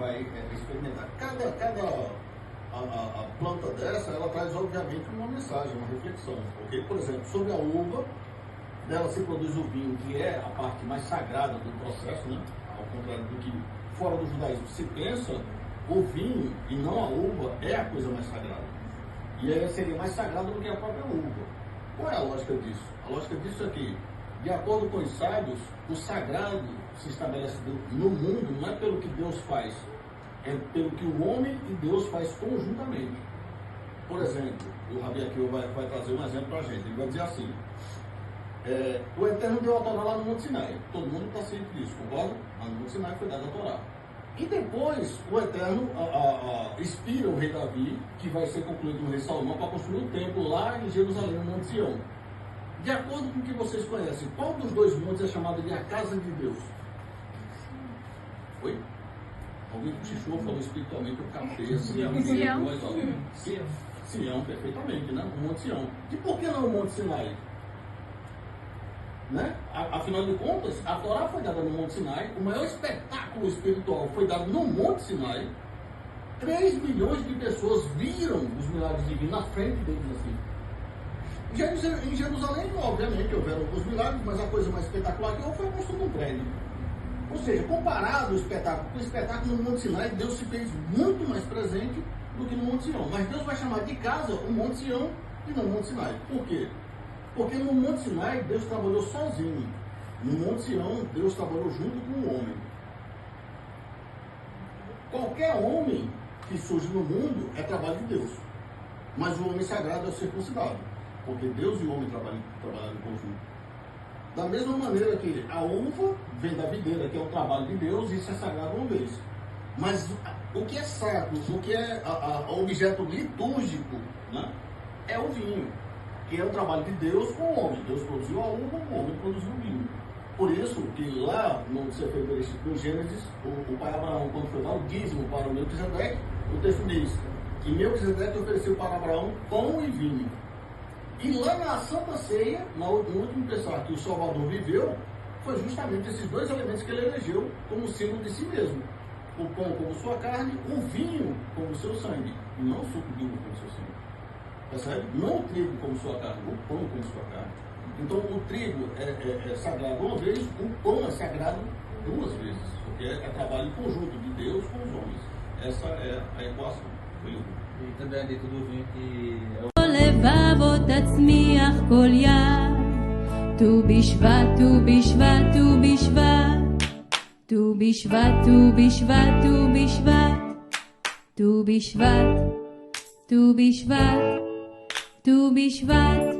vai experimentar. A planta dessa, ela traz obviamente uma mensagem, uma reflexão. Porque, por exemplo, sobre a uva, dela se produz o vinho, que é a parte mais sagrada do processo, né? Ao contrário do que fora do judaísmo se pensa, o vinho e não a uva é a coisa mais sagrada. E ela seria mais sagrada do que a própria uva. Qual é a lógica disso? A lógica disso é que, de acordo com os sábios, o sagrado se estabelece no mundo não é pelo que Deus faz, é pelo que o homem e Deus faz conjuntamente. Por exemplo, o Rabi aqui vai trazer um exemplo para a gente. Ele vai dizer assim: o Eterno deu a Torá lá no Monte Sinai. Todo mundo está ciente disso, concorda? Lá no Monte Sinai foi dada a Torá. E depois o Eterno inspira o rei Davi, que vai ser concluído no rei Salomão, para construir um templo lá em Jerusalém, no Monte Sião. De acordo com o que vocês conhecem, qual dos dois montes é chamado de a casa de Deus? Oi? Alguém cochichou, falou espiritualmente o café, Sião, perfeitamente, né? O Monte Sião. E por que não o Monte Sinai? Né? Afinal de contas, a Torá foi dada no Monte Sinai, o maior espetáculo espiritual foi dado no Monte Sinai. 3 milhões de pessoas viram os milagres divinos na frente deles assim. Em Jerusalém, obviamente, houveram alguns milagres, mas a coisa mais espetacular que houve foi a construção de um prédio. Ou seja, comparado o espetáculo com o espetáculo no Monte Sinai, Deus se fez muito mais presente do que no Monte Sião. Mas Deus vai chamar de casa o Monte Sião e não o Monte Sinai. Por quê? Porque no Monte Sinai, Deus trabalhou sozinho. No Monte Sião, Deus trabalhou junto com o homem. Qualquer homem que surge no mundo é trabalho de Deus. Mas o homem sagrado é o circuncidado. Porque Deus e o homem trabalham em conjunto. Da mesma maneira que a uva vem da videira, que é o trabalho de Deus, e isso é sagrado uma vez. Mas o que é sacro, o que é o objeto litúrgico, né, é o vinho, que é o trabalho de Deus com o homem. Deus produziu a uva, o homem produziu o vinho. Por isso que lá no Sefer Bereshit, no Gênesis, o pai Abraão, quando foi dar o dízimo para o Melquisedeque, o texto diz que Melquisedeque ofereceu para Abraão pão e vinho. E lá na Santa Ceia, no último Pessah que o Salvador viveu, foi justamente esses dois elementos que ele elegeu como símbolo de si mesmo. O pão como sua carne, o vinho como seu sangue. E não o suco de uva como seu sangue. Percebe? Não o trigo como sua carne, o pão como sua carne. Então o trigo é sagrado uma vez, o pão é sagrado 2 vezes. Porque é trabalho em conjunto de Deus com os homens. Essa é a equação. E também é dito do vinho que é o לבב עוד תצמיח כל יד, ט"ו בשבט, ט"ו בשבט, ט"ו בשבט, ט"ו בשבט, ט"ו בשבט, ט"ו בשבט, ט"ו בשבט, ט"ו בשבט, ט"ו בשבט.